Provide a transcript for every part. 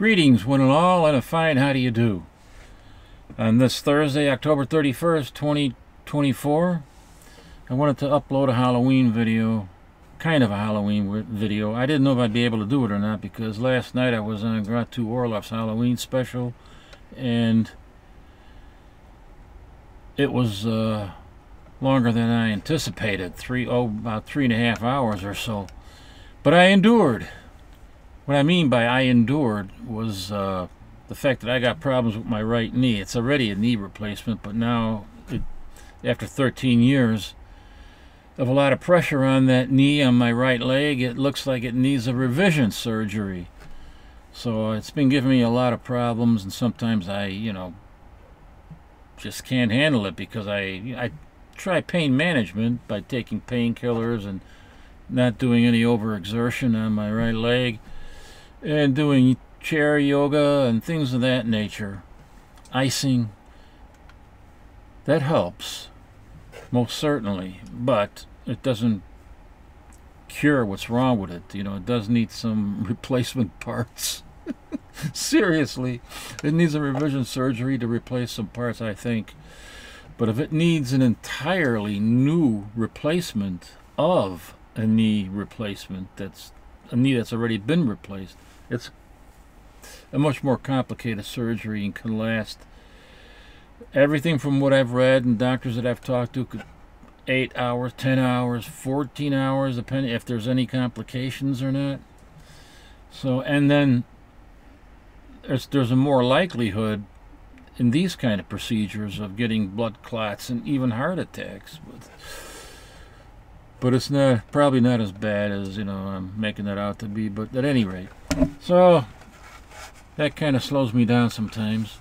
Greetings, one and all, and a fine how do you do? On this Thursday, October 31st, 2024, I wanted to upload a Halloween video, kind of a Halloween video. I didn't know if I'd be able to do it or not because last night I was on Gratu Orloff's Halloween special, and it was longer than I anticipated, about 3.5 hours or so. But I endured. What I mean by I endured was the fact that I got problems with my right knee. It's already a knee replacement, but now, after 13 years of a lot of pressure on that knee, on my right leg, it looks like it needs a revision surgery. So it's been giving me a lot of problems, and sometimes I, just can't handle it because I try pain management by taking painkillers and not doing any overexertion on my right leg, and doing chair yoga and things of that nature. Icing. That helps, most certainly, but it doesn't cure what's wrong with it. It does need some replacement parts. Seriously, it needs a revision surgery to replace some parts, I think. But if it needs an entirely new replacement of a knee replacement, that's a knee that's already been replaced, it's a much more complicated surgery and can last everything from what I've read and doctors that I've talked to, 8 hours, 10 hours, 14 hours, depending if there's any complications or not. So, and then there's a more likelihood in these kind of procedures of getting blood clots and even heart attacks. But it's probably not as bad as I'm making it out to be. But at any rate, so that kind of slows me down sometimes.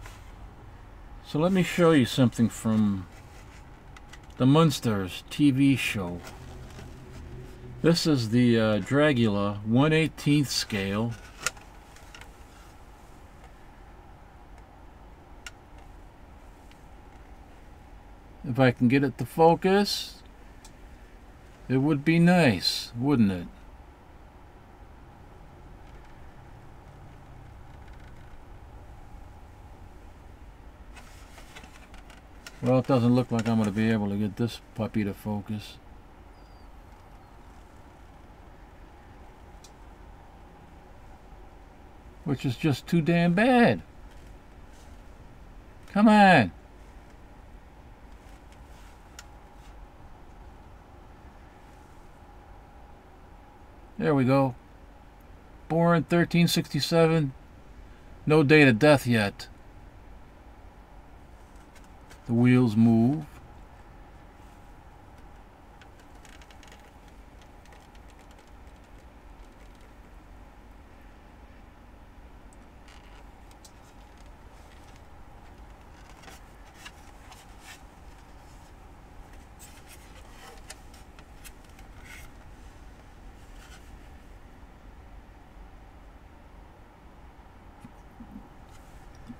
So let me show you something from the Munsters TV show. This is the Dragula 1/18 scale. If I can get it to focus, it would be nice, wouldn't it? Well, it doesn't look like I'm going to be able to get this puppy to focus. Which is just too damn bad. Come on. There we go. Born 1367. No date of death yet. The wheels move.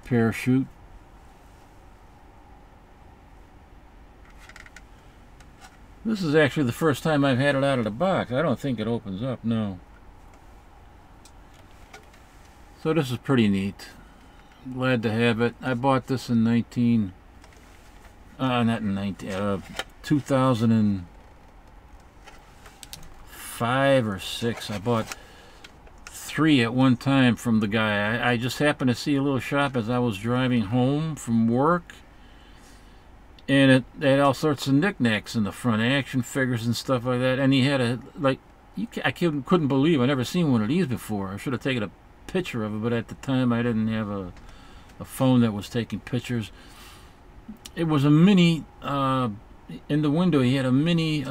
Parachute. This is actually the first time I've had it out of the box. I don't think it opens up, no. So this is pretty neat. Glad to have it. I bought this in 2005 or 6. I bought 3 at one time from the guy. I just happened to see a little shop as I was driving home from work, and it had all sorts of knickknacks in the front, action figures and stuff like that. And he had I couldn't believe I never seen one of these before. I should have taken a picture of it, but at the time I didn't have a phone that was taking pictures. It was a mini. In the window, he had a mini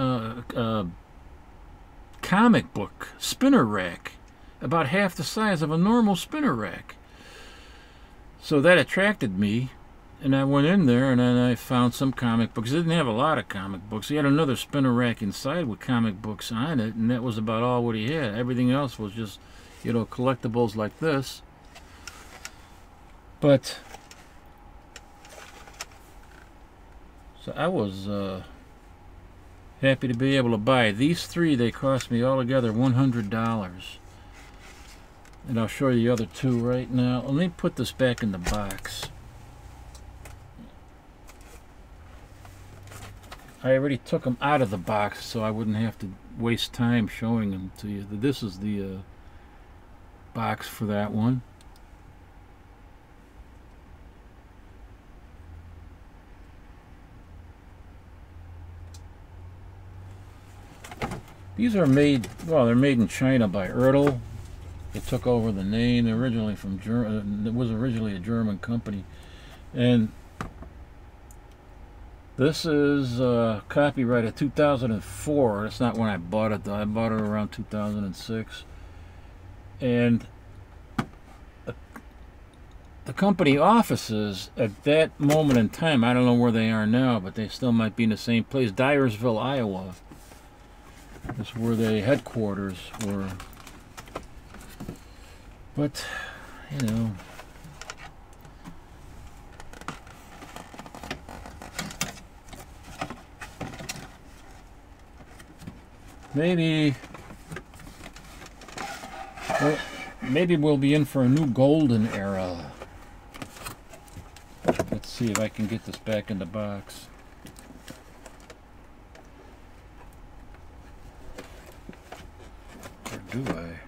comic book spinner rack, about half the size of a normal spinner rack. So that attracted me, and I went in there and then I found some comic books. It didn't have a lot of comic books. He had another spinner rack inside with comic books on it, and that was about all what he had. Everything else was just, collectibles like this. But so I was happy to be able to buy these 3. They cost me altogether $100. And I'll show you the other two right now. Let me put this back in the box. I already took them out of the box so I wouldn't have to waste time showing them to you. This is the box for that one. These are made, well, they're made in China by Ertl. They took over the name. They're originally from Germany. It was originally a German company. And this is copyrighted 2004. That's not when I bought it, though. I bought it around 2006. And the company offices at that moment in time, I don't know where they are now, but they still might be in the same place, Dyersville, Iowa. That's where their headquarters were. But, you know, maybe we'll be in for a new golden era. Let's see if I can get this back in the box. Or do I?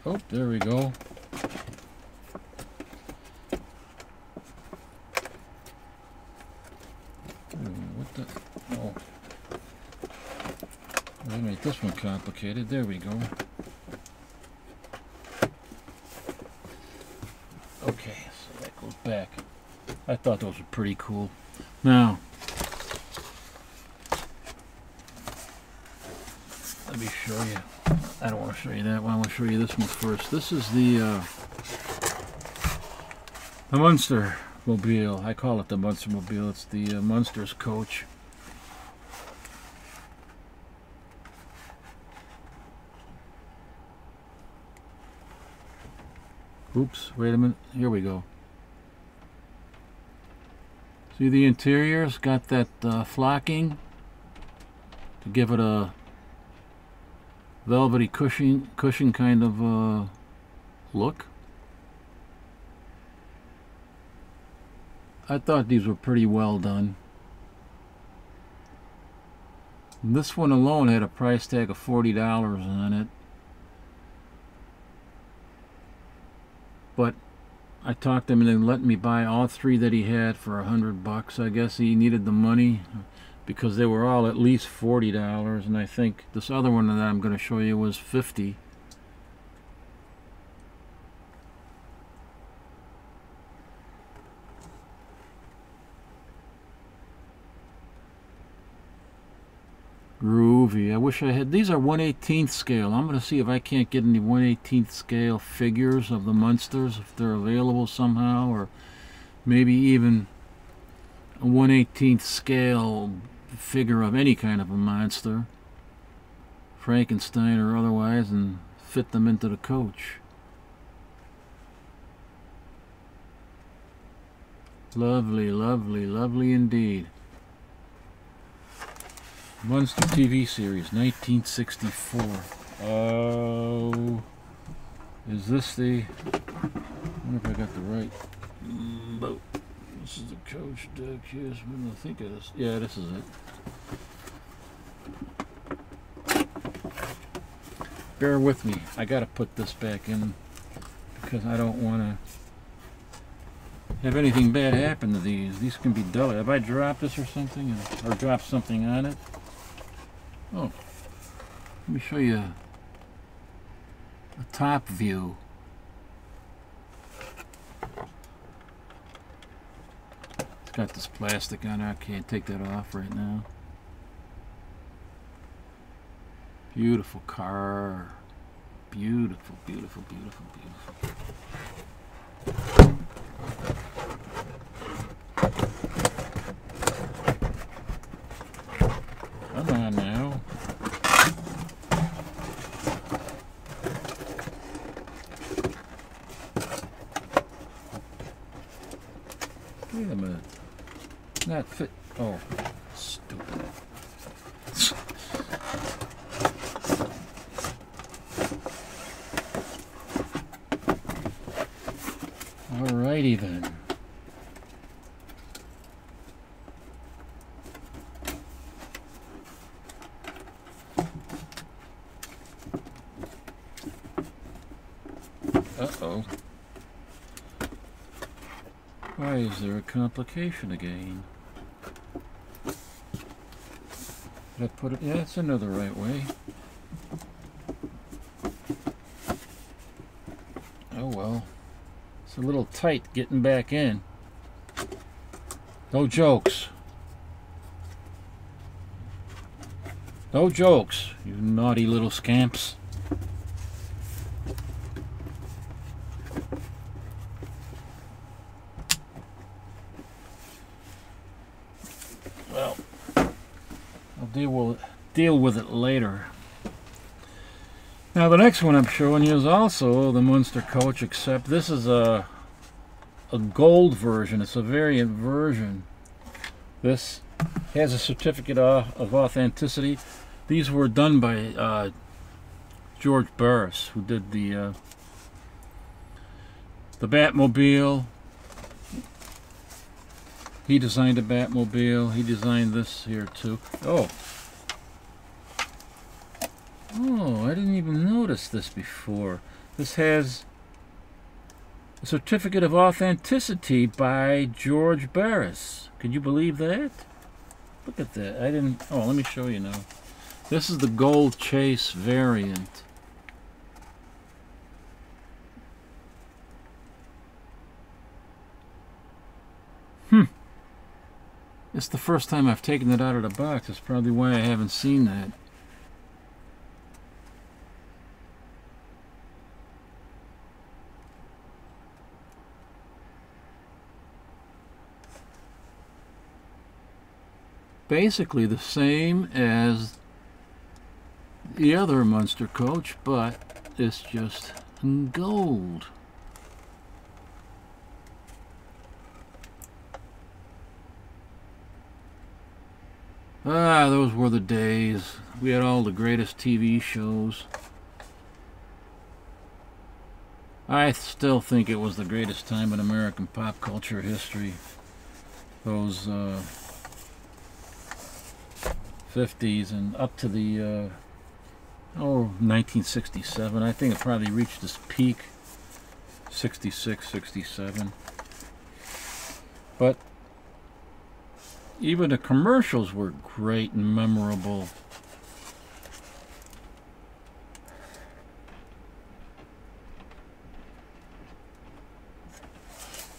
Oh, there we go. What the? Oh. They made this one complicated. There we go. Okay, so that goes back. I thought those were pretty cool. Now, let me show you. I don't want to show you that one. I want to show you this one first. This is the Munster mobile. I call it the Munster mobile. It's the Munsters coach. Oops, wait a minute. Here we go. See the interior's got that flocking to give it a velvety cushion kind of look. I thought these were pretty well done. And this one alone had a price tag of $40 on it. But I talked to him and they let me buy all three that he had for $100. I guess he needed the money because they were all at least $40, and I think this other one that I'm going to show you was $50. Groovy. I wish I had. These are 1/18 scale. I'm going to see if I can't get any 1/18 scale figures of the Munsters, if they're available somehow, or maybe even a 1/18 scale figure of any kind of a monster, Frankenstein or otherwise, and fit them into the coach. Lovely, lovely, lovely indeed. Munster TV series, 1964. Oh, is this the? I wonder if I got the right boat. This is the coach deck. Yes, I think it is. Yeah, this is it. Bear with me. I got to put this back in because I don't want to have anything bad happen to these. These can be dull. Have I dropped this or something, or dropped something on it? Oh, let me show you a top view. It's got this plastic on it. I can't take that off right now. Beautiful car. Beautiful, beautiful, beautiful, beautiful. Come on now. Wait a minute. Not fit. Oh, Stupid. Alrighty then. Uh-oh. Why is there a complication again? Did I put it? Yeah, it's another right way. Oh well. It's a little tight getting back in. No jokes. No jokes, you naughty little scamps. Well, I'll deal with it later. Now the next one I'm showing you is also the Munster coach, except this is a gold version. It's a variant version. This has a certificate of authenticity. These were done by George Barris, who did the Batmobile. He designed a Batmobile. He designed this here too. Oh, I didn't even notice this before. This has a certificate of authenticity by George Barris. Can you believe that? Look at that. I didn't... Oh, let me show you now. This is the gold chase variant. It's the first time I've taken it out of the box. That's probably why I haven't seen that. Basically the same as the other Munster coach, but it's just gold. Ah, those were the days. We had all the greatest TV shows. I still think it was the greatest time in American pop culture history. Those 50s and up to the 1967. I think it probably reached its peak 66, 67. But even the commercials were great and memorable.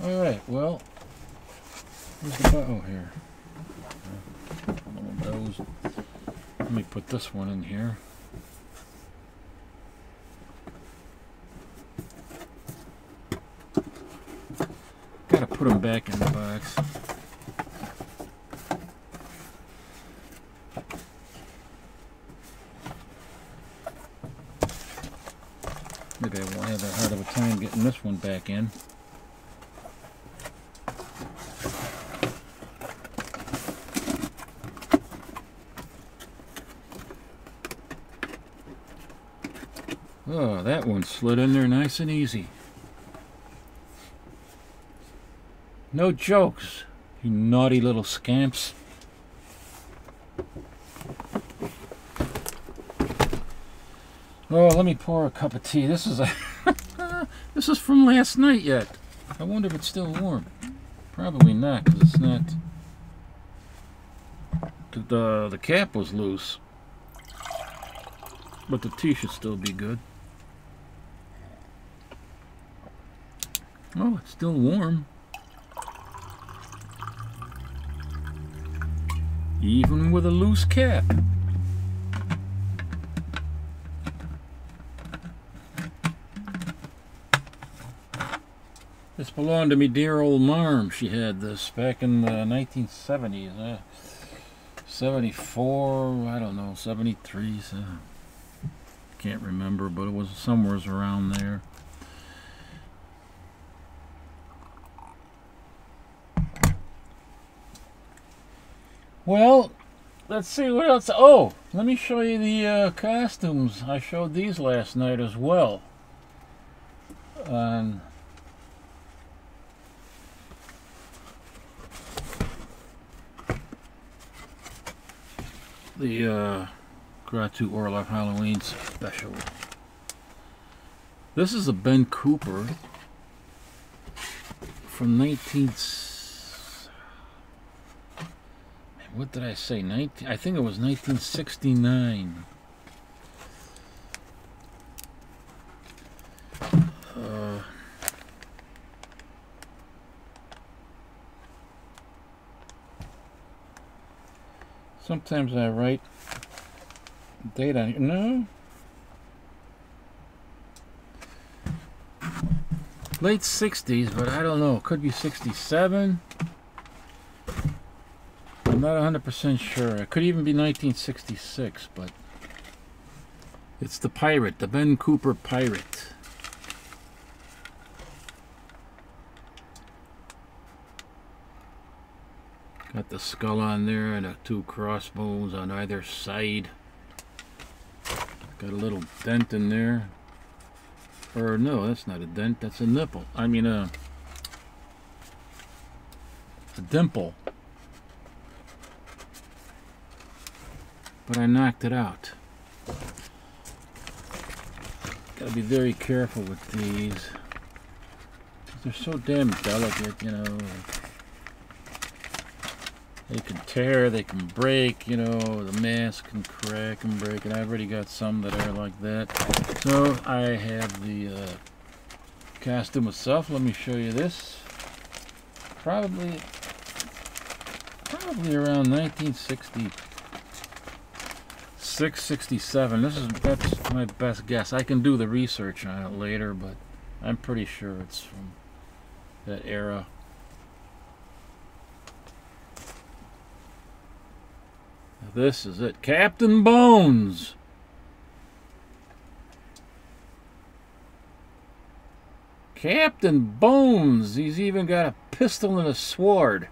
Alright, well, where's the bottle here? One of those. Let me put this one in here. Gotta put them back in the box. Maybe I won't have that hard of a time getting this one back in. Oh, that one slid in there nice and easy. No jokes, you naughty little scamps. Oh, let me pour a cup of tea. This is this is from last night yet. I wonder if it's still warm. Probably not, because it's not. The cap was loose, but the tea should still be good. Oh, it's still warm. Even with a loose cap. This belonged to me dear old marm. She had this back in the 1970s. 74, I don't know, 73. Can't remember, but it was somewhere around there. Well, let's see what else. Oh, let me show you the costumes. I showed these last night as well. On the Gratu Orlov Halloween special. This is a Ben Cooper from 19... What did I say? I think it was 1969. Sometimes I write date on here. No. Late 60s, but I don't know. It could be 67. I'm not 100% sure. It could even be 1966, but it's the pirate, the Ben Cooper pirate. Got the skull on there and the two crossbones on either side. Got a little dent in there. Or no, that's not a dent, that's a nipple. I mean a dimple. But I knocked it out. Gotta be very careful with these. They're so damn delicate, you know. They can tear, they can break, you know, the mask can crack and break, and I've already got some that are like that. So I have the costume itself. Let me show you this. Probably around 1966, 67. That's my best guess. I can do the research on it later, but I'm pretty sure it's from that era. This is it. Captain Bones. Captain Bones. He's even got a pistol and a sword.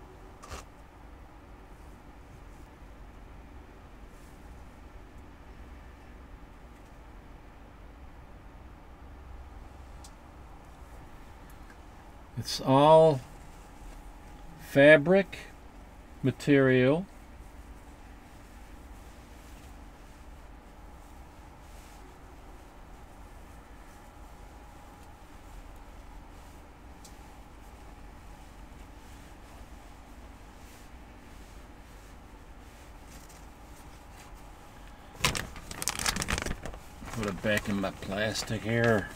It's all fabric material. Put it back in my plastic here.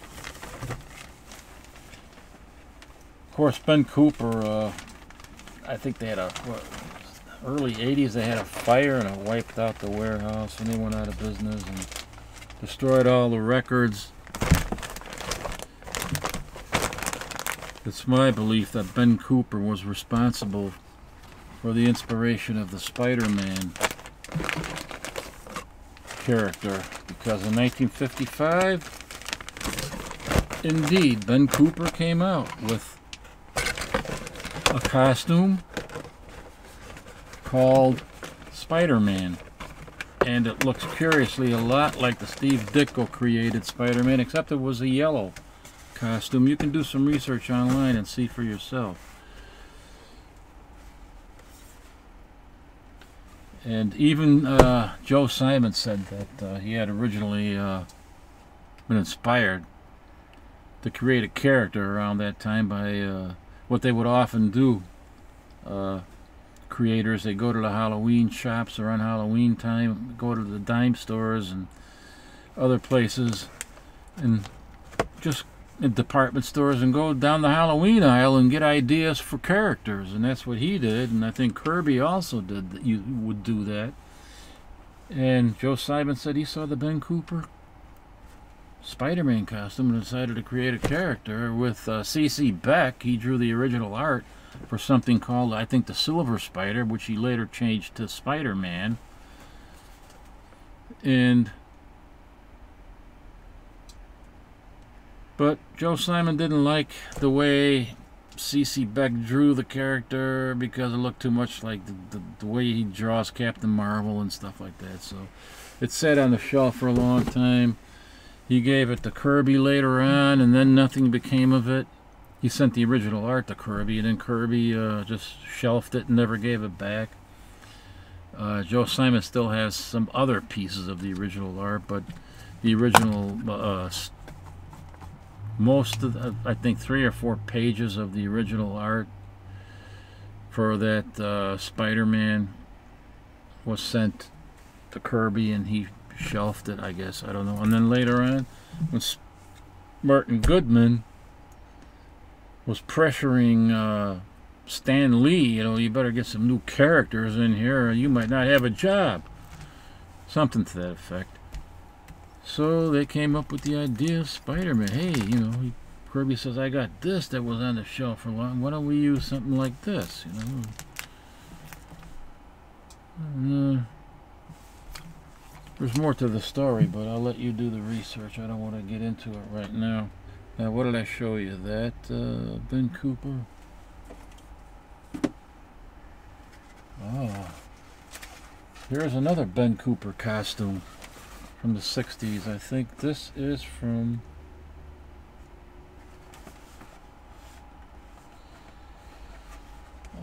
Of course, Ben Cooper, I think they had early 80s, they had a fire and it wiped out the warehouse and they went out of business and destroyed all the records. It's my belief that Ben Cooper was responsible for the inspiration of the Spider-Man character, because in 1955, indeed, Ben Cooper came out with a costume called Spider-Man, and it looks curiously a lot like the Steve Ditko created Spider-Man, except it was a yellow costume. You can do some research online and see for yourself. And even Joe Simon said that he had originally been inspired to create a character around that time by what they would often do. Creators, they go to the Halloween shops around Halloween time, go to the dime stores and other places, and just in department stores, and go down the Halloween aisle and get ideas for characters, and that's what he did. And I think Kirby also did that. You would do that. And Joe Simon said he saw the Ben Cooper Spider-Man costume and decided to create a character. With C.C. Beck, he drew the original art for something called, I think, the Silver Spider, which he later changed to Spider-Man. But Joe Simon didn't like the way C.C. Beck drew the character because it looked too much like the way he draws Captain Marvel and stuff like that. So it sat on the shelf for a long time. He gave it to Kirby later on, and then nothing became of it. He sent the original art to Kirby, and then Kirby just shelved it and never gave it back. Joe Simon still has some other pieces of the original art, but the original, most of the, I think 3 or 4 pages of the original art for that Spider-Man was sent to Kirby, and he shelved it, I guess. I don't know. And then later on, when Martin Goodman was pressuring Stan Lee, you know, you better get some new characters in here or you might not have a job. Something to that effect. So they came up with the idea of Spider-Man. Hey, you know, Kirby says, I got this that was on the shelf for long. Why don't we use something like this, you know? There's more to the story, but I'll let you do the research. I don't want to get into it right now. Now, what did I show you? That Ben Cooper? Oh. Here's another Ben Cooper costume from the 60s. I think this is from...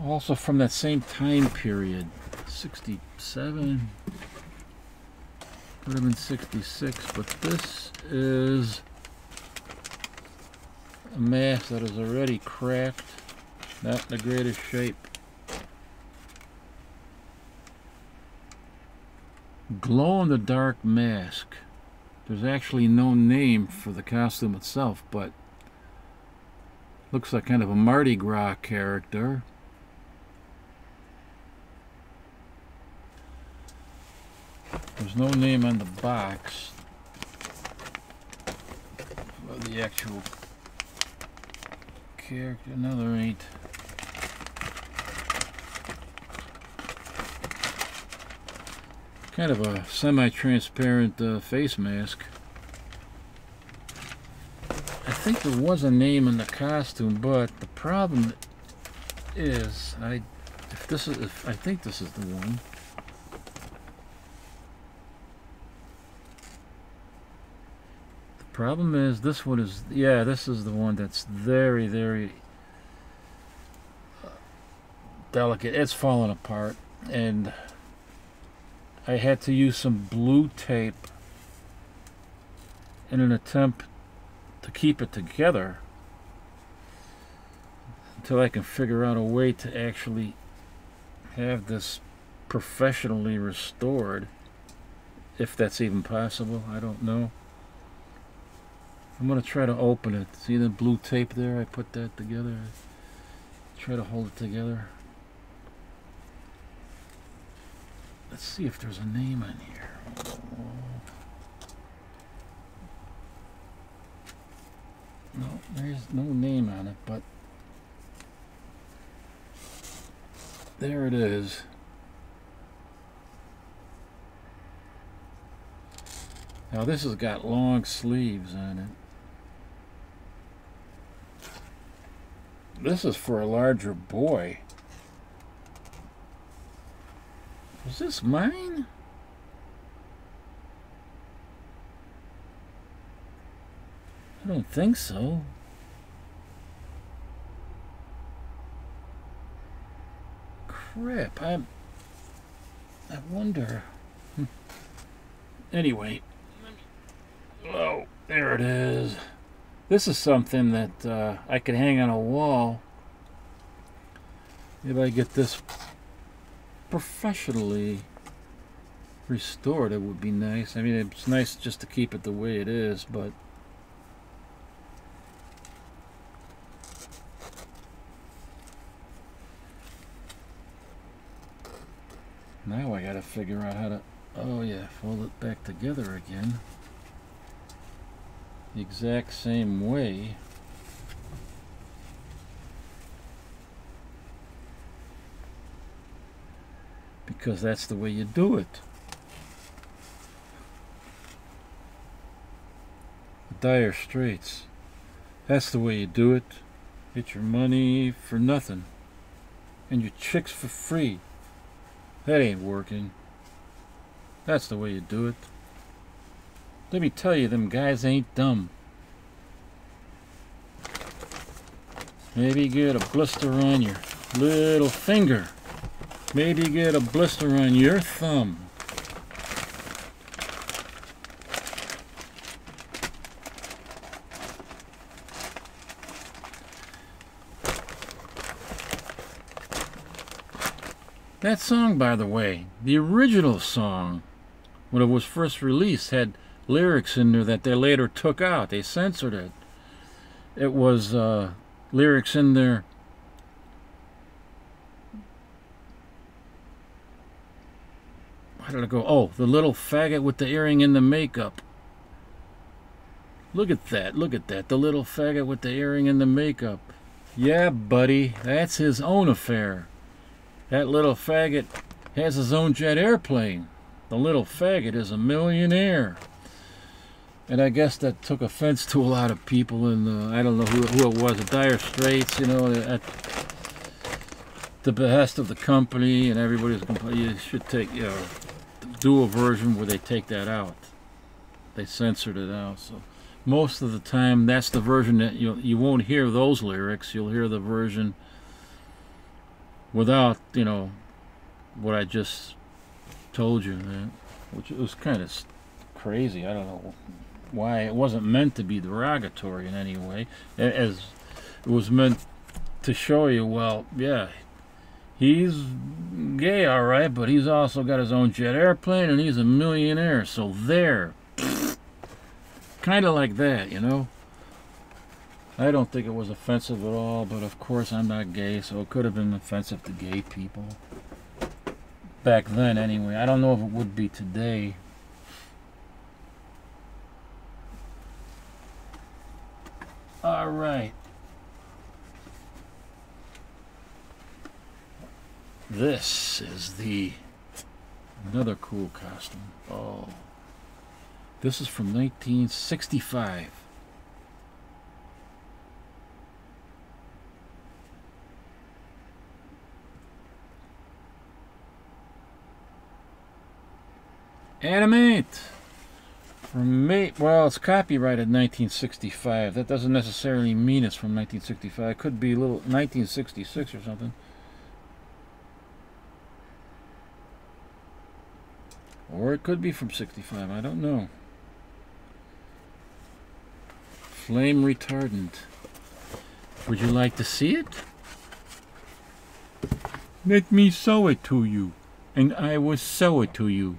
also from that same time period. 67... could have been 66, but this is a mask that is already cracked, not in the greatest shape. Glow-in-the-dark mask. There's actually no name for the costume itself, but looks like kind of a Mardi Gras character. There's no name on the box of the actual character. No, there ain't. Kind of a semi-transparent face mask. I think there was a name in the costume, but the problem is, I think this is the one. Problem is, this one is, yeah, this is the one that's very, very delicate. It's falling apart, and I had to use some blue tape in an attempt to keep it together until I can figure out a way to actually have this professionally restored, if that's even possible. I don't know. I'm going to try to open it. See the blue tape there? I put that together. Try to hold it together. Let's see if there's a name on here. No, there's no name on it, but there it is. Now this has got long sleeves on it. This is for a larger boy. Was this mine? I don't think so. Crap, I wonder. Anyway. Oh, there it is. This is something that I could hang on a wall if I get this professionally restored. It would be nice. I mean, it's nice just to keep it the way it is, but now I gotta figure out how to, oh yeah, fold it back together again the exact same way. Because that's the way you do it. Dire Straits. That's the way you do it. Get your money for nothing. And your chicks for free. That ain't working. That's the way you do it. Let me tell you, them guys ain't dumb. Maybe get a blister on your little finger. Maybe get a blister on your thumb. That song, by the way, the original song, when it was first released, had lyrics in there that they later took out. They censored it. It was lyrics in there. How did it go? Oh, the little faggot with the earring and the makeup. Look at that. Look at that. The little faggot with the earring and the makeup. Yeah, buddy. That's his own affair. That little faggot has his own jet airplane. The little faggot is a millionaire. And I guess that took offense to a lot of people in, I don't know who it was, the Dire Straits, you know, at the behest of the company, and everybody's complaining. You should take, you know, do a version where they take that out. They censored it out. So most of the time, that's the version that you won't hear those lyrics. You'll hear the version without, you know, what I just told you, man, which was kind of crazy. I don't know why. It wasn't meant to be derogatory in any way, as it was meant to show you, well, yeah, he's gay, all right, but he's also got his own jet airplane and he's a millionaire, so there. Kind of like that, you know. I don't think it was offensive at all, but of course I'm not gay, so it could have been offensive to gay people. Back then, anyway. I don't know if it would be today. All right. This is another cool costume. Oh. This is from 1965. Animate! From well, it's copyrighted 1965. That doesn't necessarily mean it's from 1965. It could be a little 1966 or something. Or it could be from 65. I don't know. Flame retardant. Would you like to see it? Let me show it to you, and I will show it to you.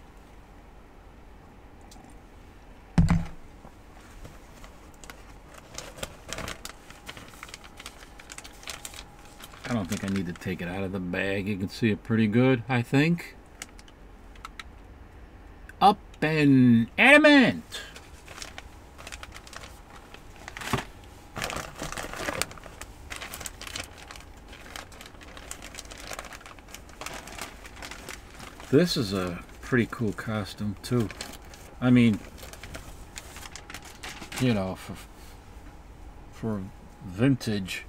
I don't think I need to take it out of the bag. You can see it pretty good, I think. Up and adamant! This is a pretty cool costume too. I mean, you know, for vintage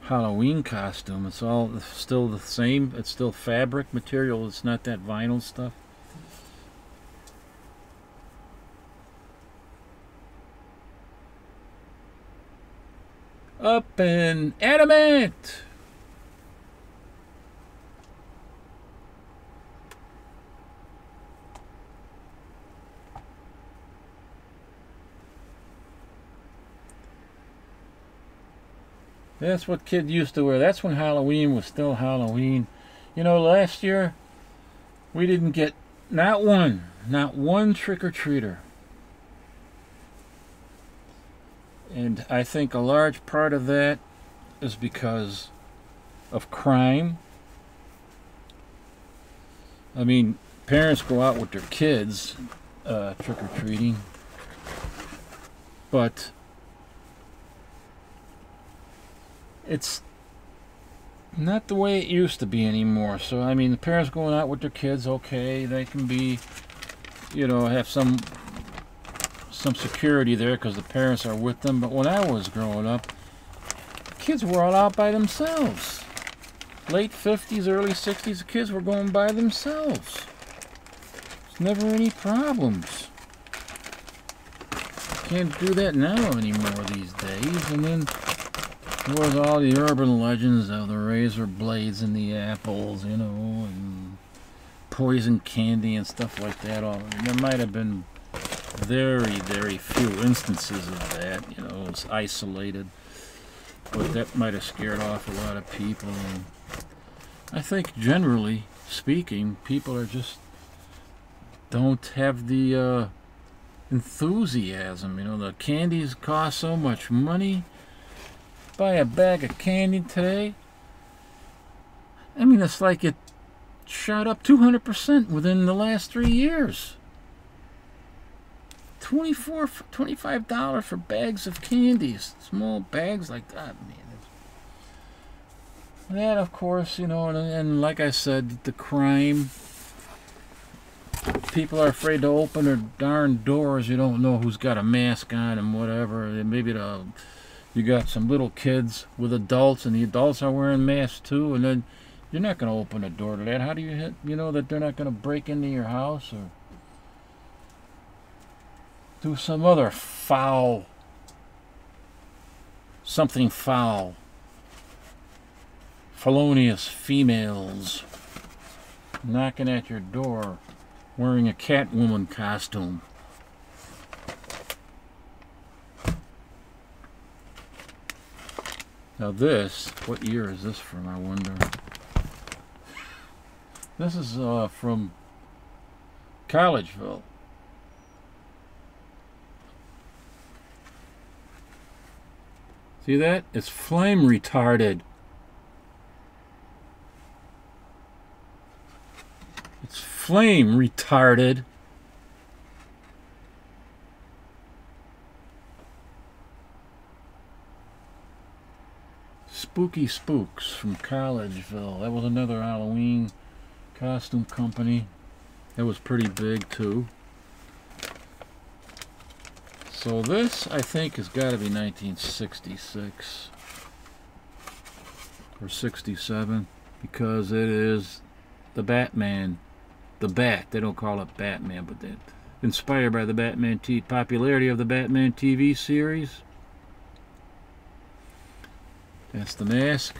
Halloween costume, it's all still the same. It's still fabric material. It's not that vinyl stuff. Up and adamant! That's what kids used to wear. That's when Halloween was still Halloween. You know, last year we didn't get not one trick-or-treater. And I think a large part of that is because of crime. I mean, parents go out with their kids trick-or-treating, but it's not the way it used to be anymore. So, I mean, the parents going out with their kids, okay, they can be, you know, have some security there because the parents are with them. But when I was growing up, kids were all out by themselves. Late 50s, early 60s, the kids were going by themselves. There's never any problems. Can't do that now anymore these days. And then there was all the urban legends of the razor blades and the apples, you know, and poison candy and stuff like that. There might have been very, very few instances of that, you know, it's isolated. But that might have scared off a lot of people. And I think generally speaking, people are just don't have the enthusiasm. You know, the candies cost so much money. Buy a bag of candy today, I mean, it's like it shot up 200% within the last 3 years. $25 for bags of candies, small bags like that, man. That, of course, you know, and like I said, the crime. People are afraid to open their darn doors. You don't know who's got a mask on and whatever. And maybe you got some little kids with adults, and the adults are wearing masks too. And then you're not going to open a door to that. How do you know that they're not going to break into your house or do some other something foul? Felonious females knocking at your door wearing a Catwoman costume. Now this, what year is this from, I wonder? This is from Collegeville. See that? It's flame retarded. It's flame retarded. Spooky Spooks from Collegeville. That was another Halloween costume company. That was pretty big too. So this, I think, has got to be 1966 or 67 because it is the Batman. The Bat. They don't call it Batman, but that inspired by the Batman popularity of the Batman TV series. That's the mask.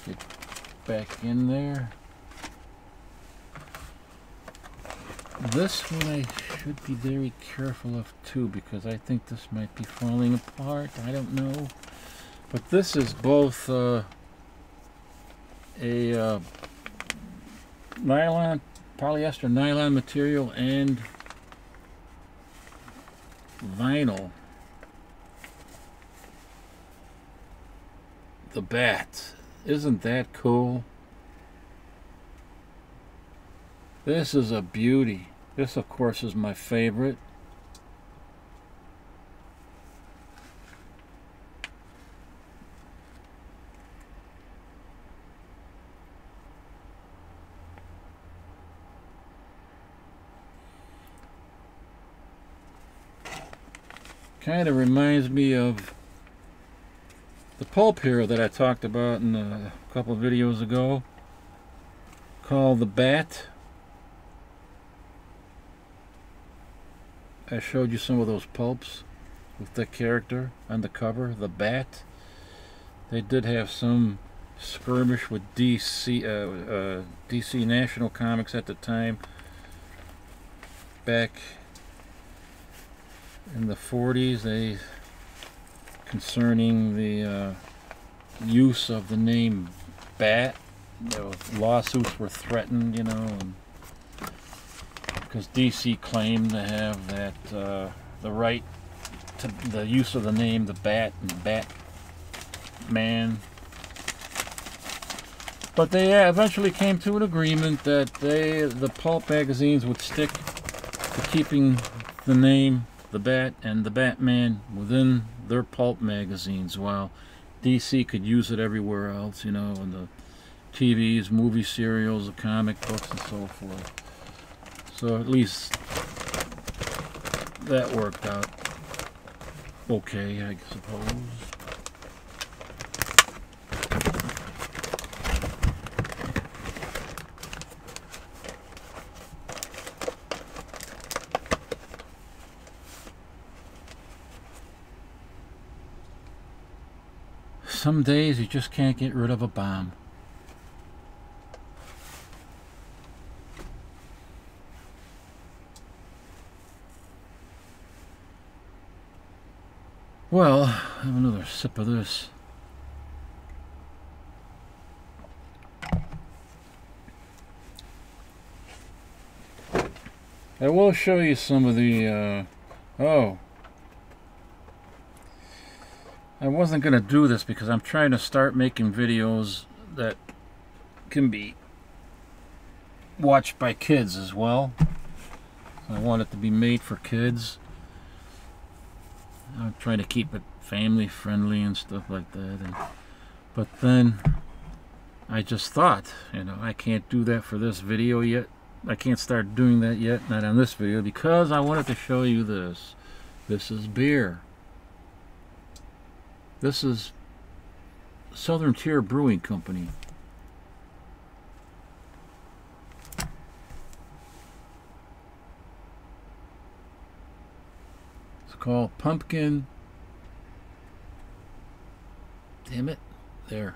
Get back in there. This one I should be very careful of too, because I think this might be falling apart. I don't know. But this is both a nylon, polyester nylon material and vinyl. The Bat. Isn't that cool? This is a beauty. This, of course, is my favorite. Kind of reminds me of the pulp hero that I talked about in a couple of videos ago, called the Bat. I showed you some of those pulps with the character on the cover, the Bat. They did have some skirmish with DC National Comics at the time, back in the 40s, concerning the use of the name Bat. Lawsuits were threatened, you know, because DC claimed to have that the right to the use of the name the Bat and Batman. But they eventually came to an agreement that the pulp magazines would stick to keeping the name the Bat and the Batman within their pulp magazines, while DC could use it everywhere else, you know, in the TVs, movie serials, the comic books, and so forth. So at least that worked out okay, I suppose. Some days you just can't get rid of a bomb. Well, have another sip of this. I will show you some of the, oh. I wasn't going to do this because I'm trying to start making videos that can be watched by kids as well. I want it to be made for kids. I'm trying to keep it family friendly and stuff like that. But then I just thought, you know, I can't do that for this video yet. I can't start doing that yet, not on this video, because I wanted to show you this. This is beer. This is Southern Tier Brewing Company. It's called Pumpkin. Damn it. There.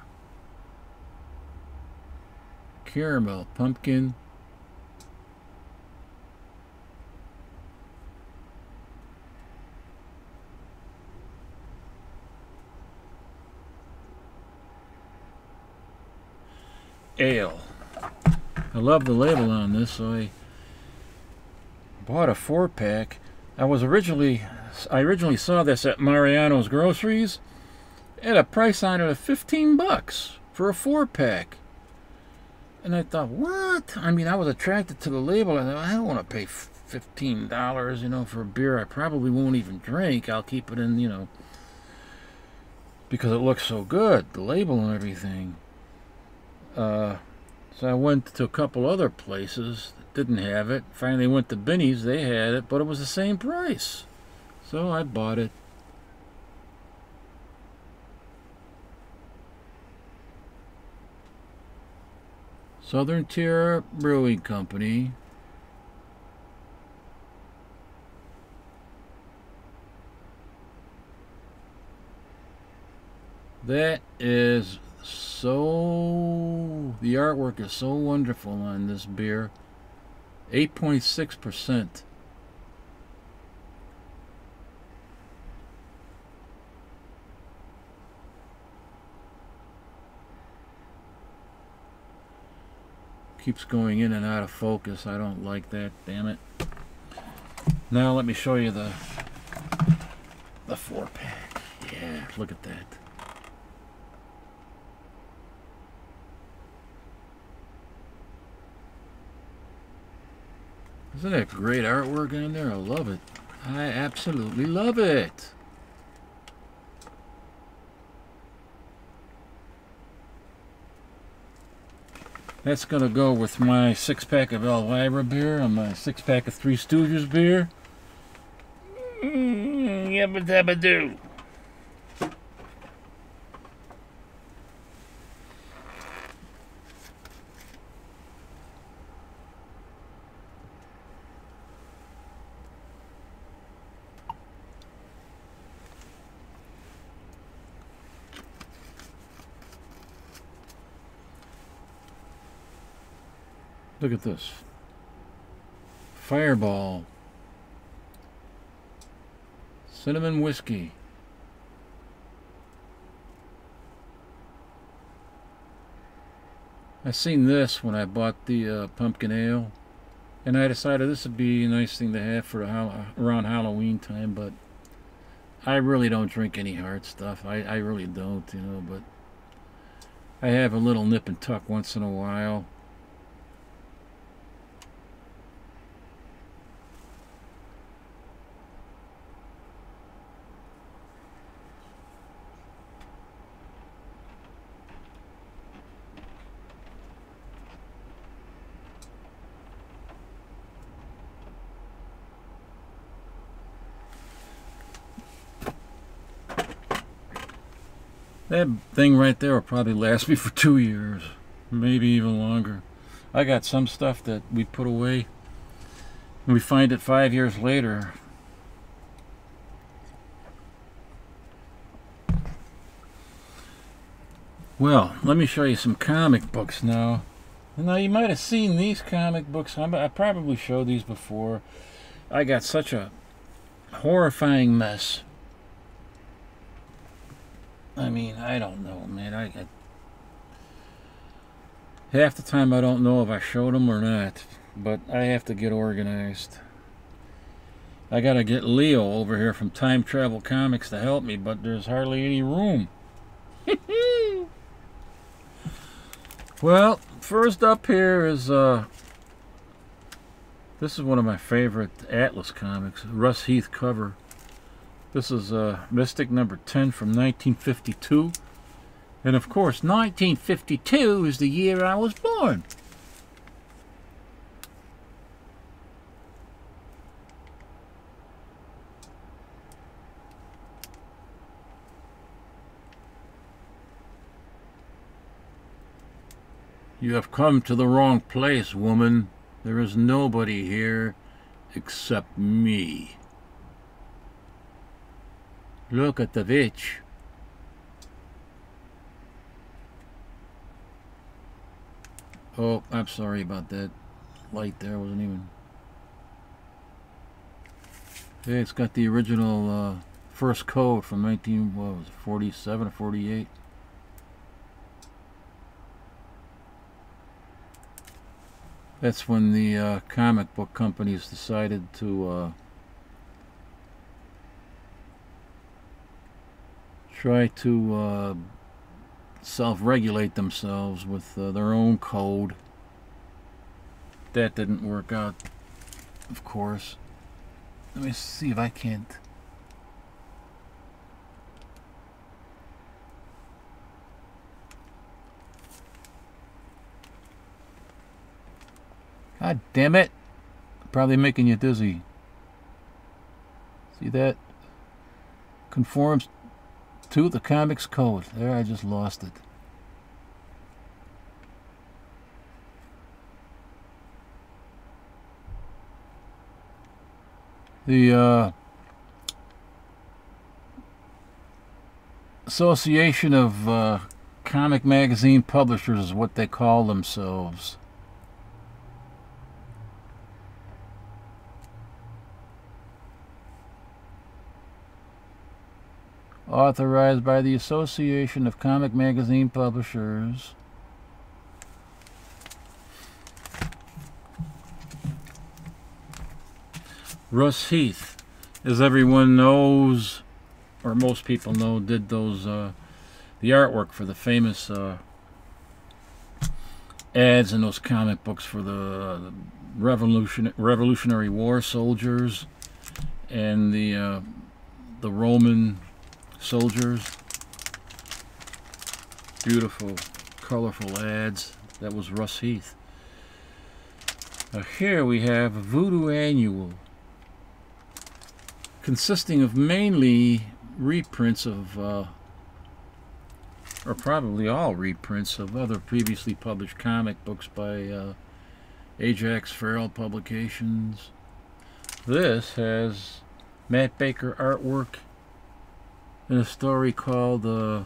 Caramel Pumpkin. Ale. I love the label on this, so I bought a 4-pack. I originally saw this at Mariano's Groceries at a price on it of $15 for a 4-pack. And I thought, what? I mean, I was attracted to the label. I thought, I don't want to pay $15, you know, for a beer I probably won't even drink. I'll keep it in, you know, because it looks so good, the label and everything. So I went to a couple other places that didn't have it. Finally went to Binny's, they had it, but it was the same price. So I bought it. Southern Tier Brewing Company. That is so, the artwork is so wonderful on this beer. 8.6%. Keeps going in and out of focus. I don't like that, damn it. Now let me show you the 4-pack. Yeah, look at that. Isn't that great artwork on there? I love it. I absolutely love it. That's going to go with my 6-pack of Elvira beer and my 6-pack of Three Stooges beer. Yabba dabba doo. Look at this. Fireball. Cinnamon whiskey. I seen this when I bought the pumpkin ale, and I decided this would be a nice thing to have for around Halloween time, but I really don't drink any hard stuff. I really don't, you know, but I have a little nip and tuck once in a while. That thing right there will probably last me for 2 years, maybe even longer. I got some stuff that we put away and we find it 5 years later. Well, let me show you some comic books now. Now, you might have seen these comic books. I probably showed these before. I got such a horrifying mess. I mean, I don't know, man. Half the time I don't know if I showed them or not, but I have to get organized. I gotta get Leo over here from Time Travel Comics to help me, but there's hardly any room. Well, first up here is this is one of my favorite Atlas comics, Russ Heath cover. This is Mystic number 10 from 1952. And of course, 1952 is the year I was born. You have come to the wrong place, woman. There is nobody here except me. Look at the witch. Oh, I'm sorry about that. Light there wasn't even... Hey, it's got the original first code from 1947 or 48. That's when the comic book companies decided to try to self-regulate themselves with their own code. That didn't work out, of course. Let me see if I can't... God damn it! Probably making you dizzy. See that? Conforms to the comics code. There, I just lost it. The Association of Comic Magazine Publishers is what they call themselves. Authorized by the Association of Comic Magazine Publishers. Russ Heath, as everyone knows, or most people know, did those the artwork for the famous ads in those comic books for the Revolutionary War soldiers and the Roman soldiers. Beautiful, colorful ads. That was Russ Heath. Here we have a Voodoo Annual, consisting of mainly reprints of, or probably all reprints of other previously published comic books by Ajax Farrell Publications. This has Matt Baker artwork in a story called this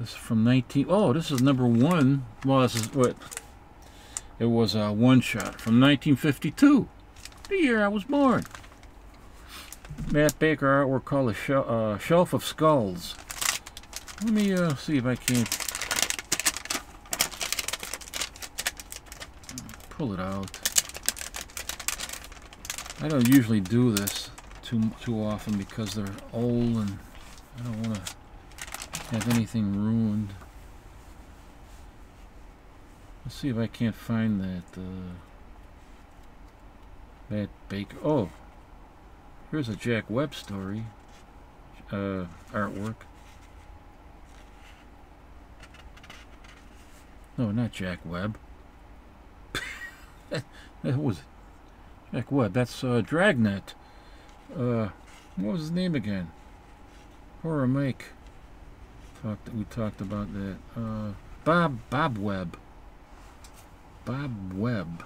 is from 19... Oh, this is number 1. Well, this is what... It was a one-shot from 1952, the year I was born. Matt Baker artwork called a Shelf of Skulls. Let me see if I can pull it out. I don't usually do this too often because they're old and I don't want to have anything ruined. Let's see if I can't find that Matt Baker. Oh, here's a Jack Webb story artwork. No, not Jack Webb. That was Jack Webb. That's Dragnet. What was his name again? Horror Mike. We talked about that. Bob Webb. Bob Webb.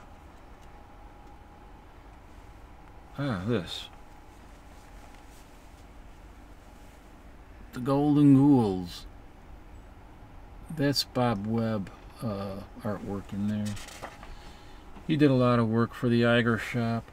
Ah, this. The Golden Ghouls. That's Bob Webb artwork in there. He did a lot of work for the Iger shop.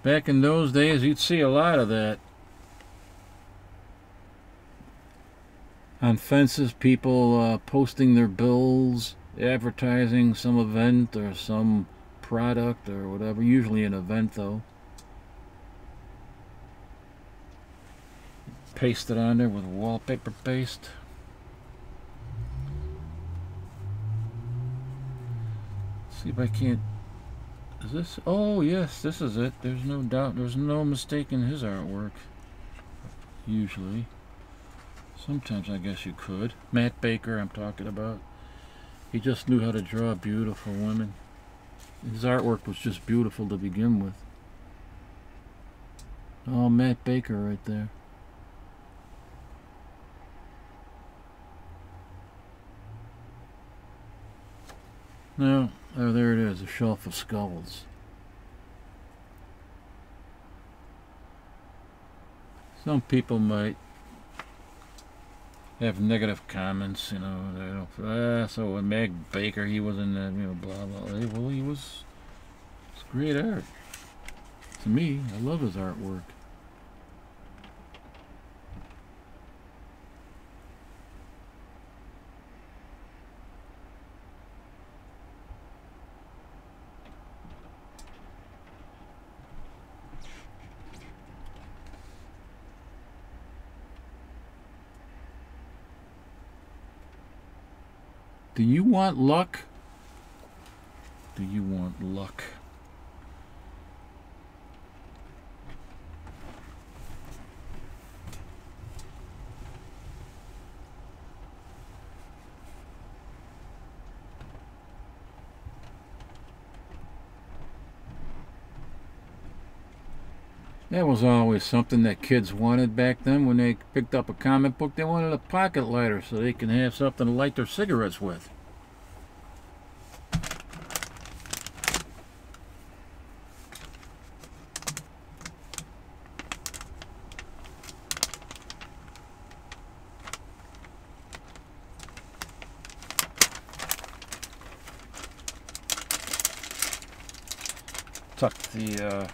Back in those days, you'd see a lot of that. On fences, people posting their bills, advertising some event or some product or whatever. Usually an event, though. Paste it on there with wallpaper paste. See if I can't... Is this? Oh, yes, this is it. There's no doubt. There's no mistaking his artwork. Usually. Sometimes I guess you could. Matt Baker, I'm talking about. He just knew how to draw beautiful women. His artwork was just beautiful to begin with. Oh, Matt Baker right there. No. Oh, there it is, a shelf of skulls. Some people might have negative comments, you know. They don't, so when Matt Baker, he was in that, you know, blah blah. Well, he was. It's great art. To me, I love his artwork. Do you want luck? Do you want luck? That was always something that kids wanted back then. When they picked up a comic book, they wanted a pocket lighter so they can have something to light their cigarettes with. Tuck the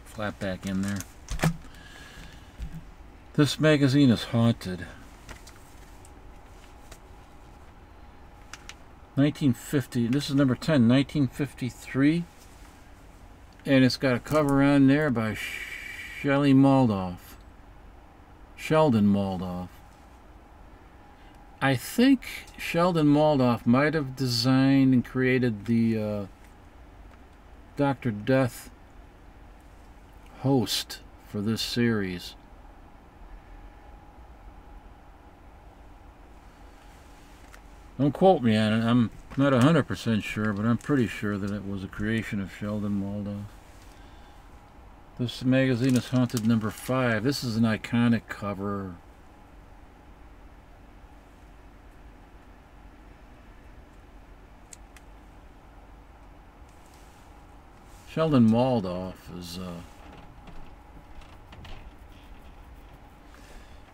flat back in there. This magazine is haunted. 1950. This is number 10, 1953. And it's got a cover on there by Sheldon Moldoff. I think Sheldon Moldoff might have designed and created the Dr. Death host for this series. Don't quote me on it. I'm not 100% sure, but I'm pretty sure that it was a creation of Sheldon Moldoff. This magazine is Haunted number 5. This is an iconic cover. Sheldon Moldoff is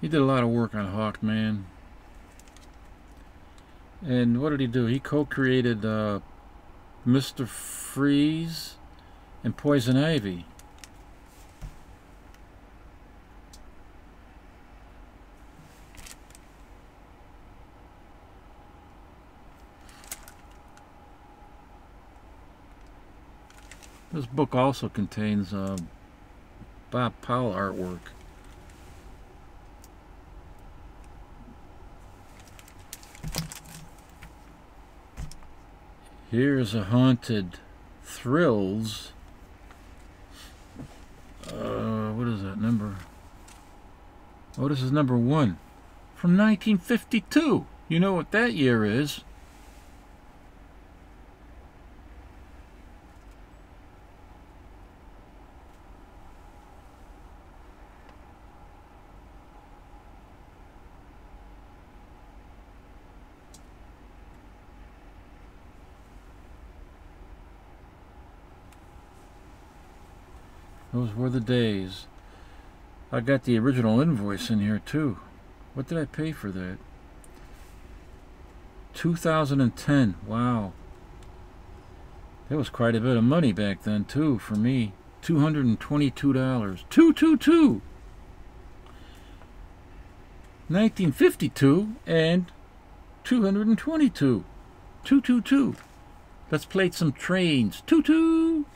he did a lot of work on Hawkman. And what did he do? He co-created Mr. Freeze and Poison Ivy. This book also contains Bob Powell artwork. Here's a Haunted Thrills. What is that number? Oh, this is number 1 from 1952. You know what that year is. Those were the days. I got the original invoice in here too. What did I pay for that? 2010. Wow. That was quite a bit of money back then too for me. $222. 222. 1952 and 222. 222. Let's play some trains. 22.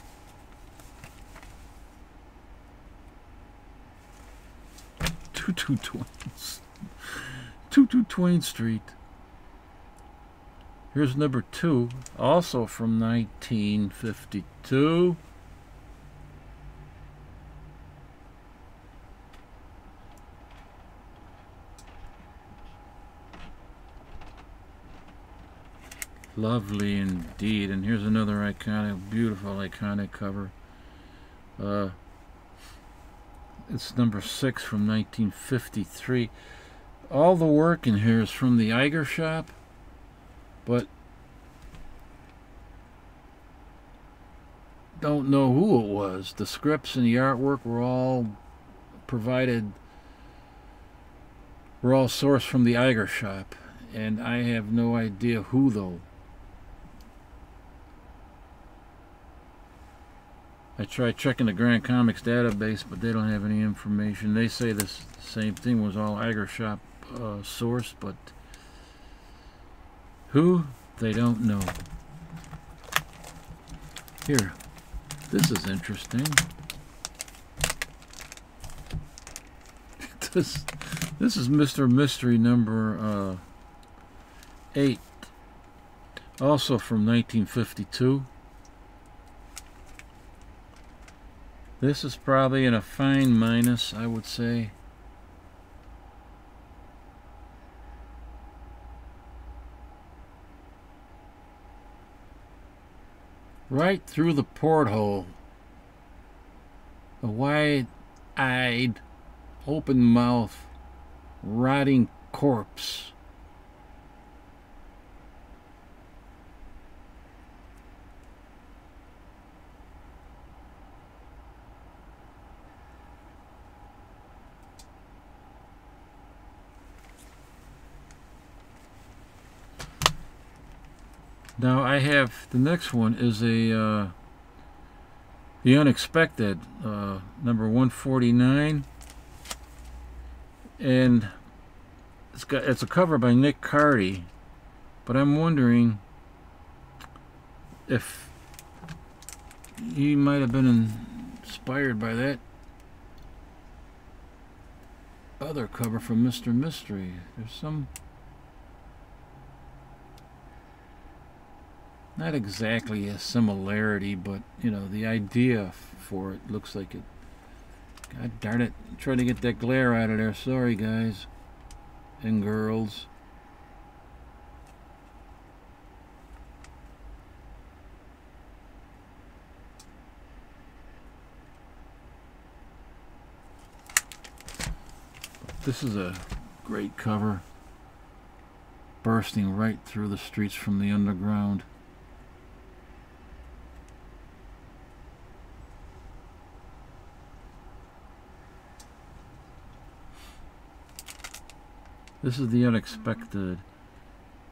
22 Twain Street. Here's number 2, also from 1952. Lovely indeed. And here's another iconic, beautiful, iconic cover. It's number 6 from 1953. All the work in here is from the Eiger shop, but don't know who it was. The scripts and the artwork were all provided, were all sourced from the Eiger shop, and I have no idea who though. I tried checking the Grand Comics database, but they don't have any information. They say this same thing was all Eiger shop sourced, but who? They don't know. Here, this is interesting. This is Mr. Mystery number 8, also from 1952. This is probably in a fine minus, I would say. Right through the porthole, a wide-eyed, open-mouth, rotting corpse. Now I have, the next one is a The Unexpected, number 149, and it's a cover by Nick Carty, but I'm wondering if he might have been inspired by that other cover from Mr. Mystery. There's some, not exactly a similarity, but you know, the idea for it looks like it. God darn it, I'm trying to get that glare out of there. Sorry guys and girls. This is a great cover, bursting right through the streets from the underground. This is The Unexpected.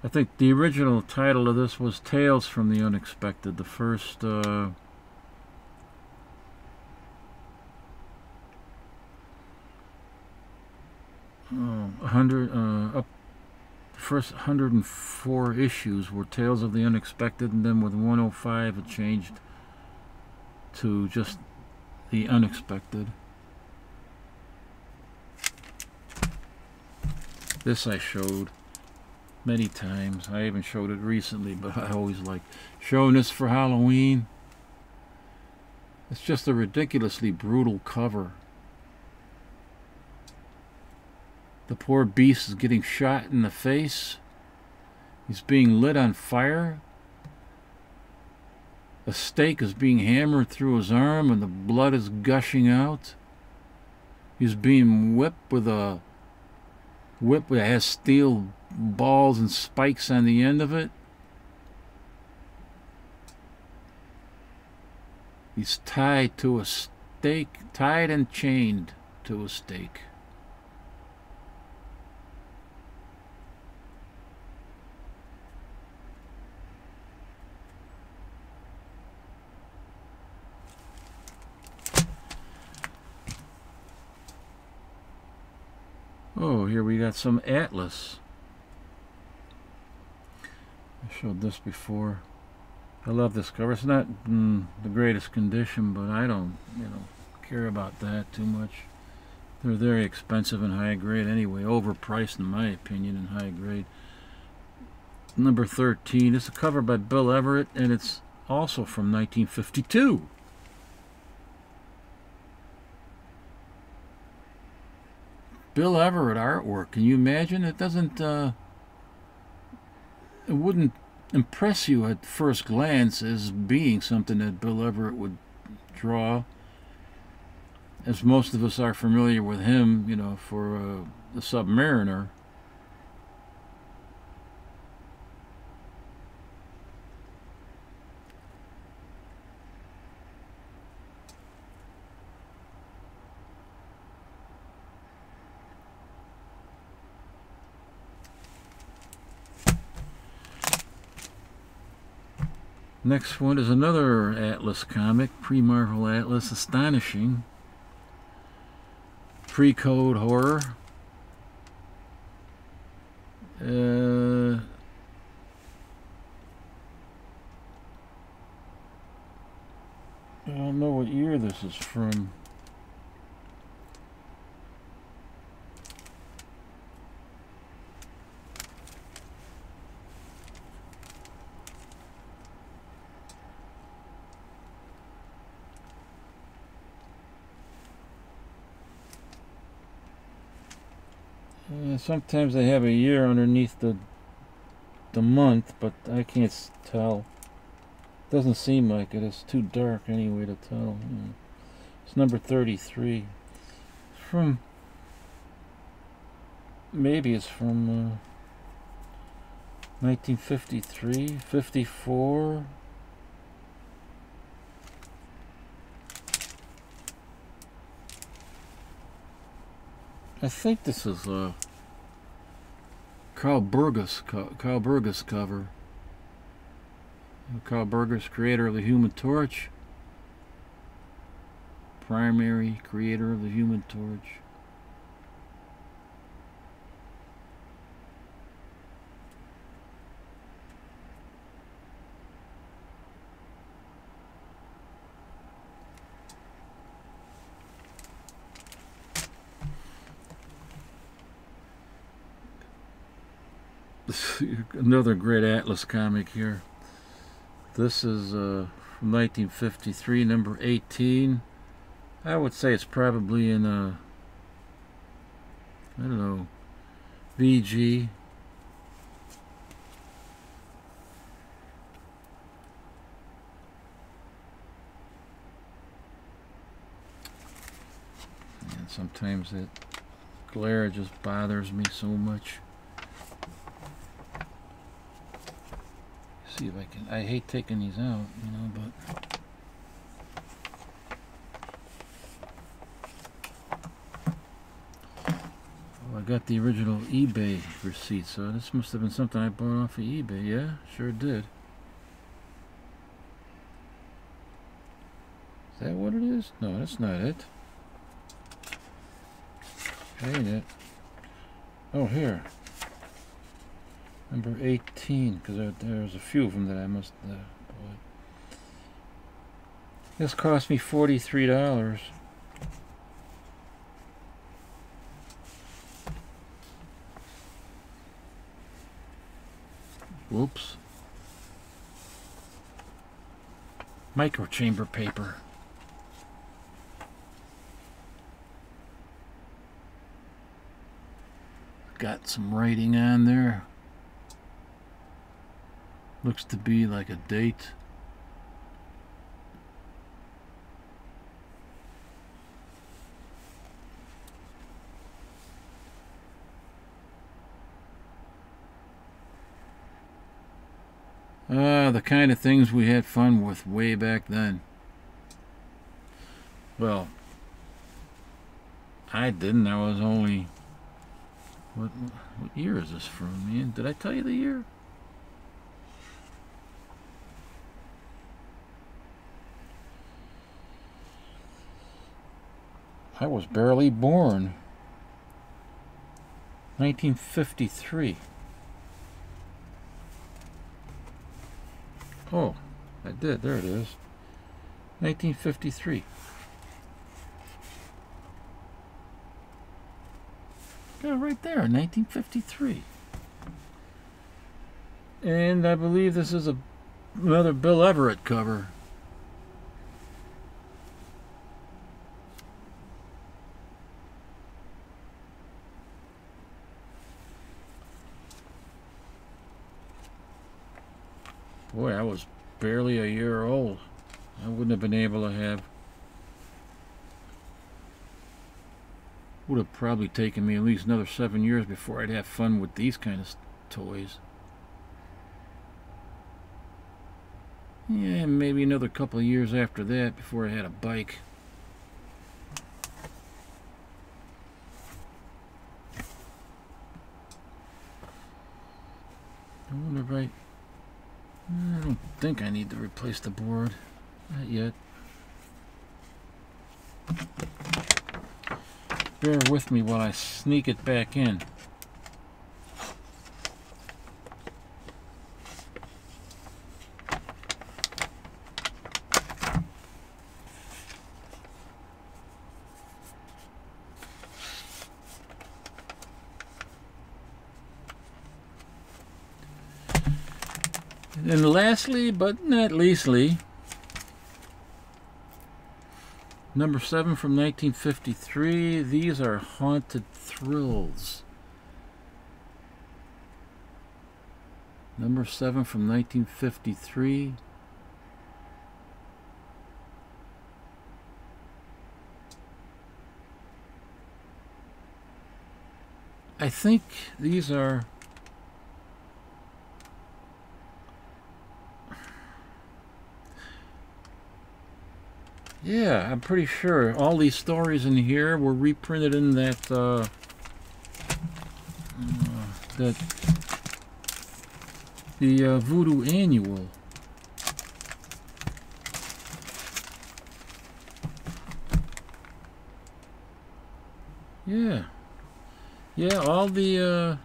I think the original title of this was Tales from the Unexpected. The first first 104 issues were Tales of the Unexpected, and then with 105 it changed to just The Unexpected. This I showed. many times. I even showed it recently, but I always like showing this for Halloween. It's just a ridiculously brutal cover. The poor beast is getting shot in the face. He's being lit on fire. A stake is being hammered through his arm and the blood is gushing out. He's being whipped with a whip that has steel balls and spikes on the end of it. He's tied to a stake, tied and chained to a stake. Oh, here we got some Atlas. I showed this before. I love this cover. It's not the greatest condition, but I don't, care about that too much. They're very expensive and high grade anyway, overpriced in my opinion and high grade. Number 13. It's a cover by Bill Everett, and it's also from 1952. Bill Everett artwork. Can you imagine? It doesn't. It wouldn't impress you at first glance as being something that Bill Everett would draw, as most of us are familiar with him, for the Submariner. Next one is another Atlas comic, pre-Marvel Atlas, Astonishing. Pre-code horror. I don't know what year this is from. Sometimes they have a year underneath the month, but I can't tell. Doesn't seem like it. It's too dark anyway to tell. It's number 33. From maybe it's from 1953, 54. I think this is Carl Burgos cover. Carl Burgos, creator of the Human Torch. Primary creator of the Human Torch. Another great Atlas comic here. This is from 1953, number 18. I would say it's probably in I don't know, VG. And sometimes that glare just bothers me so much. See if I can. I hate taking these out, but I got the original eBay receipt, so this must have been something I bought off of eBay. Yeah, sure did. Is that what it is? No, that's not it. Ain't it? Oh, here. Number 18, because there's a few of them that I must bought. This cost me $43. Whoops. Microchamber paper. Got some writing on there. Looks to be like a date. The kind of things we had fun with way back then. Well, I didn't. I was only... What year is this from, man? Did I tell you the year? I was barely born. 1953. Oh, I did. There it is. 1953. Yeah, right there, 1953. And I believe this is another Bill Everett cover. Boy, I was barely a year old. I wouldn't have been able to have... Would have probably taken me at least another 7 years before I'd have fun with these kind of toys. Yeah, maybe another couple of years after that before I had a bike. I wonder if I don't think I need to replace the board. Not yet. Bear with me while I sneak it back in. And lastly, but not leastly, number 7 from 1953. These are Haunted Thrills. Number 7 from 1953. I think these are... Yeah, I'm pretty sure all these stories in here were reprinted in that the Voodoo Annual. Yeah, yeah, all the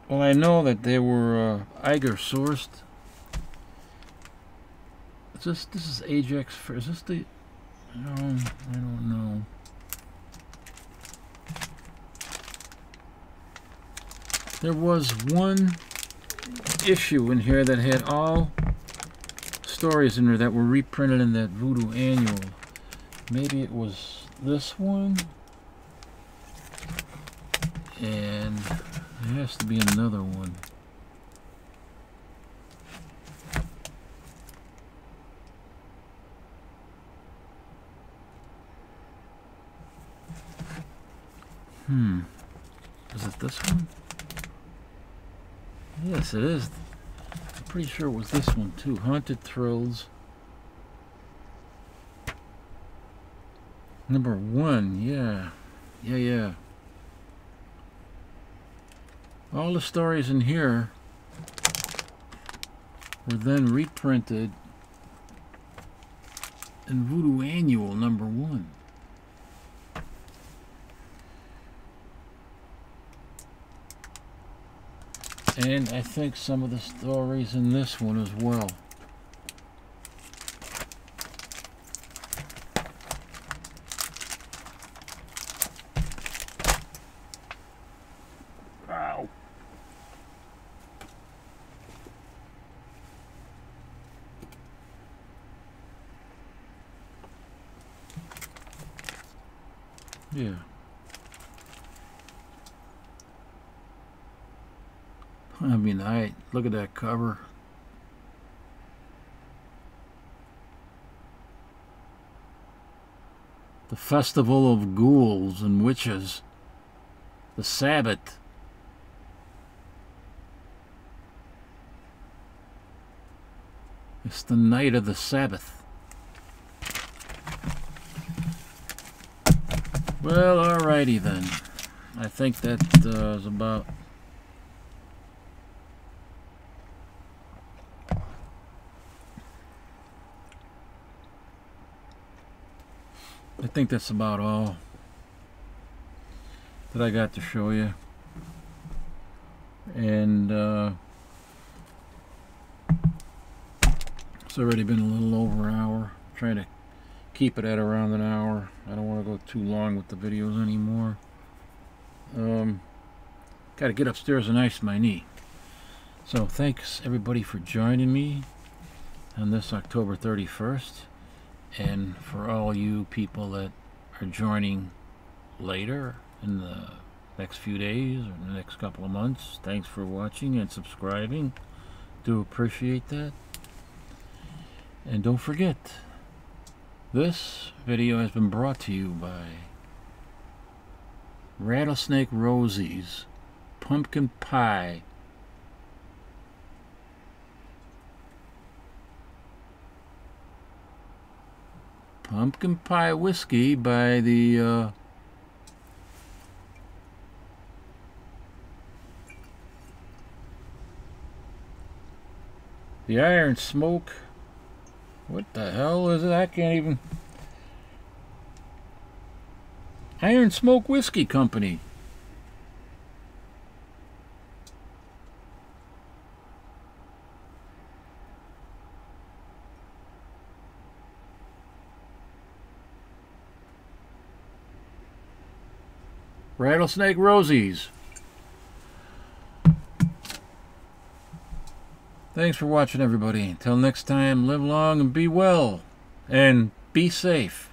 well, I know that they were Eiger sourced. This is Ajax. Is this the? No, I don't know. There was one issue in here that had all stories in there that were reprinted in that Voodoo Annual. Maybe it was this one, and there has to be another one. Is it this one? Yes, it is. I'm pretty sure it was this one too. Haunted Thrills. Number 1, yeah. Yeah. All the stories in here were then reprinted in Voodoo Annual number 1. And I think some of the stories in this one as well. Yeah. I mean, look at that cover. The Festival of Ghouls and Witches. The Sabbath. It's the night of the Sabbath. Well, alrighty then. I think that is about... I think that's about all that I got to show you. And it's already been a little over an hour. I'm trying to keep it at around an hour. I don't want to go too long with the videos anymore. Got to get upstairs and ice my knee. So thanks everybody for joining me on this October 31st. And for all you people that are joining later in the next few days or the next couple of months, thanks for watching and subscribing. Do appreciate that. And don't forget, this video has been brought to you by Rattlesnake Rosie's Pumpkin Pie. Pumpkin Pie Whiskey by the Iron Smoke. What the hell is it? I can't even... Iron Smoke Whiskey Company. Rattlesnake Rosie's. Thanks for watching, everybody. Until next time, live long and be well. And be safe.